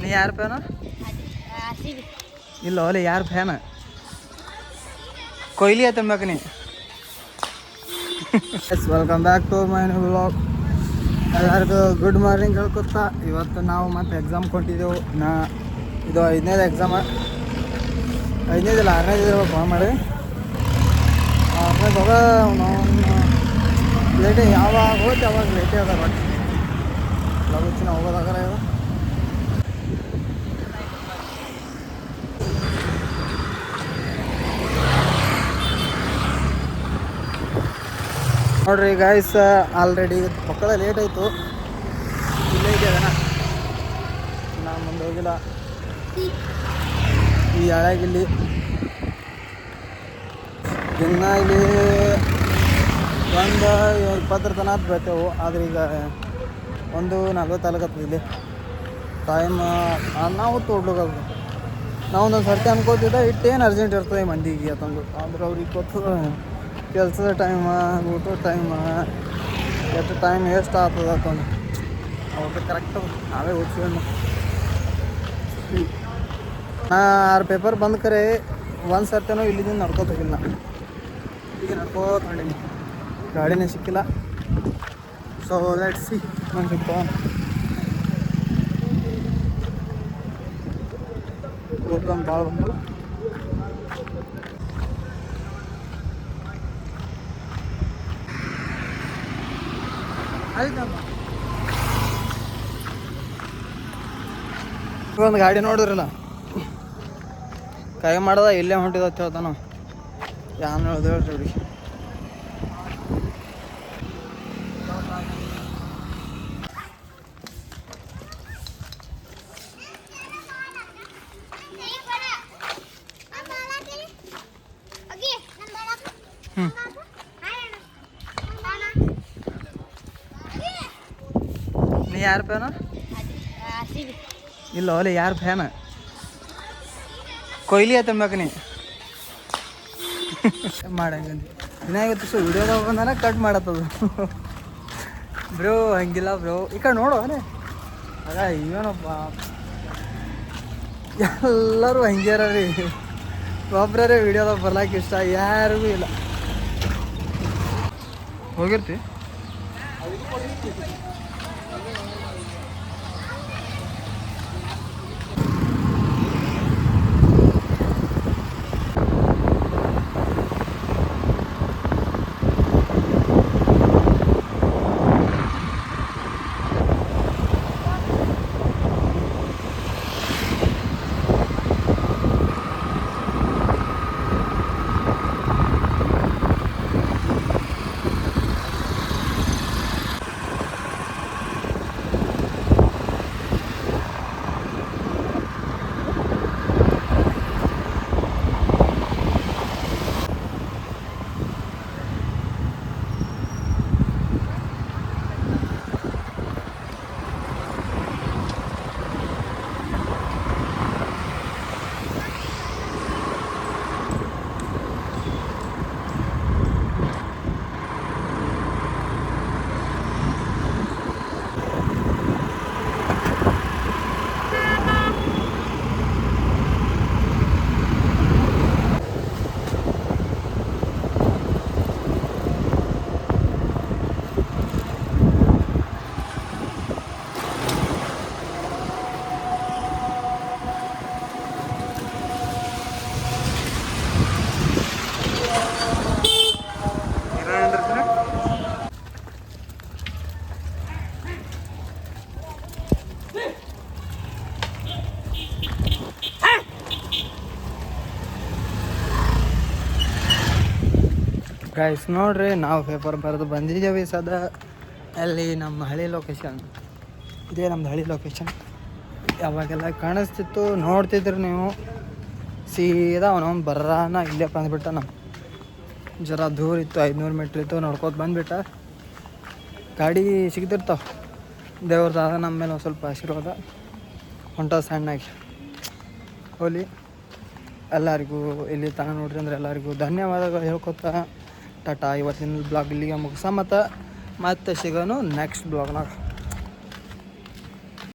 ನೀ ಯಾರ ಫ್ಯಾನು? ಇಲ್ಲ ಓಲೆ ಯಾರು ಫ್ಯಾನ? ಕೊಹ್ಲಿ ಆತಂಬಕ ನೀ. Welcome back to my new vlog. ಎಲ್ಲರಿಗೂ ಗುಡ್ ಮಾರ್ನಿಂಗ್ ಹೇಳ್ಕೊತಾ. ಇವತ್ತು ನಾವು ಮತ್ತೆ ಎಕ್ಸಾಮ್ ಕೊಟ್ಟಿದ್ದೆವು. ಇದು 5ನೇದು ಎಕ್ಸಾಮ. 5ನೇದಿಲ್ಲ 6ನೇದು ಇರ್ಬೇಕು ಫೋನ್ ಮಾಡಿ. 6ನೇದಾಗ ನಾವು ಲೇಟೇ ಯಾವಾಗ ಹೋಯ್ತು ಯಾವಾಗ ಲೇಟೇ ಅದ. ಬಟ್ ಲಗುಚ್ಚಿನ ಹೋಗೋದಾಗಲ್ಲ ಇದು. ನೋಡ್ರಿ ಗಾಯ್ಸ್, ಆಲ್ರೆಡಿ ಪಕ್ಕದ ಲೇಟ್ ಆಯಿತು. ಇಲ್ಲೇ ಇದೆಯಲ್ಲ ನಾನು ಮುಂದೆ ಹೋಗಿಲ್ಲ. ಈ ಹಳೆಗಿಲ್ಲಿ ದಿನ ಇಲ್ಲಿ 1:20 ತನಕ ಬರ್ತೇವೆ. ಆದರೆ ಈಗ 1:40 ಆಗತ್ತದ. ಇಲ್ಲಿ ಟೈಮ್ ನಾವು ತೋಡ್ಲಿಕ್ಕೆ ನಾವು ಒಂದೊಂದು ಸರ್ತಿ ಅನ್ಕೋತಿದ್ದೆ ಇಟ್ಟೇನು ಅರ್ಜೆಂಟ್ ಇರ್ತದೆ ಮಂದಿಗೆ ಅಂತಂದು. ಆದ್ರೆ ಅವ್ರಿಗೆ ಗೊತ್ತು ಕೆಲಸದ ಟೈಮ, ಊಟದ ಟೈಮ, ಎಷ್ಟು ಟೈಮ್ ವೇಸ್ಟ್ ಆಗ್ತದೆ ಅಂತಂದು. ಅವ್ರಿಗೆ ಕರೆಕ್ಟ್ ನಾವೇ ಓದ್ಸ್ಕೊಂಡು 6 ಪೇಪರ್ ಬಂದು ಕರೆ ಒಂದು ಸರ್ತಿನೂ ಇಲ್ಲಿಂದ ನಡ್ಕೋತ ಹೋಗಿಲ್ಲ. ಈಗ ನಡ್ಕೋತ ಮಾಡೀನಿ, ಗಾಡಿನೇ ಸಿಕ್ಕಿಲ್ಲ. ಸೊ ಲೆಟ್ಸ್ ಸಿ ನಾನು ಸಿಗ್ತಾವ ಓದ್ಕೊಂಡು ಭಾಳ ಬಂದು. ಒಂದು ಗಾಡಿ ನೋಡಿದ್ರಲ್ಲ, ಕೈ ಮಾಡ್ದ ಇಲ್ಲೇ ಹೊಂಟಿದ ಅಂತ ಹೇಳ್ತಾನ. ಯಾನು ಹೇಳ್ದು ಹೇಳ್ರಿ ಅವ್ರಿಗೆ. ನೀ ಯಾರ ಫ್ಯಾನು? ಇಲ್ಲ ಓಲೆ ಯಾರು ಫ್ಯಾನ? ಕೊಹ್ಲಿ ಆತಂಬಕ ನೀ. ಮಾಡಂಗಂದು ಇನ್ನ ಇವತ್ತು ವಿಡಿಯೋದಾಗ ಬಂದಾನ ಕಟ್ ಮಾಡತ್ತದು. ಬ್ರೋ ಹಂಗಿಲ್ಲ ಬ್ರೋ, ಈ ಕಡೆ ನೋಡು ಅದೇ ಆಗ ಏನಪ್ಪ ಎಲ್ಲರೂ ಹಂಗ್ಯಾರ ರೀ. ಒಬ್ಬರೇ ವಿಡಿಯೋದಾಗ ಬರ್ಲಾಕ ಇಷ್ಟ, ಯಾರಿಗೂ ಇಲ್ಲ. ಹೋಗಿರ್ತಿ ಗೈಸ್. ನೋಡ್ರಿ ನಾವು ಪೇಪರ್ ಬರೆದು ಬಂದಿದ್ದೇವೆ ಸದಾ. ಅಲ್ಲಿ ನಮ್ಮ ಹಳೆ ಲೊಕೇಶನ್ ಇದೇ, ನಮ್ಮದು ಹಳೆ ಲೊಕೇಶನ್. ಯಾವಾಗೆಲ್ಲ ಕಾಣಿಸ್ತಿತ್ತು ನೋಡ್ತಿದ್ರು ನೀವು. ಸೀದಾ ಅವನವನು ಬರಾನ ಇಲ್ಲೇ ಬಂದುಬಿಟ್ಟ. ನಮ್ಮ ಜರ ದೂರ ಇತ್ತು, 500 ಮೀಟ್ರ್ ಇತ್ತು. ನೋಡ್ಕೋತ ಬಂದುಬಿಟ್ಟ. ಗಾಡಿ ಸಿಗ್ತಿರ್ತಾವೆ, ದೇವ್ರದಾದ ನಮ್ಮ ಮೇಲೆ ಒಂದು ಸ್ವಲ್ಪ ಆಶೀರ್ವಾದ ಹೊಂಟ ಸಣ್ಣಾಗಿ. ಹೋಲಿ ಎಲ್ಲರಿಗೂ ಇಲ್ಲಿ ತನಕ ನೋಡ್ರಿ ಅಂದ್ರೆ ಎಲ್ಲರಿಗೂ ಧನ್ಯವಾದಗಳು ಹೇಳ್ಕೊತಾ ಟಾಟಾ. ಇವತ್ತಿನ ಬ್ಲಾಗ್ ಇಲ್ಲಿಗೆ ಮುಗಿಸ. ಮತ್ತೆ ಸಿಗೋನು ನೆಕ್ಸ್ಟ್ ಬ್ಲಾಗ್ನಾಗ.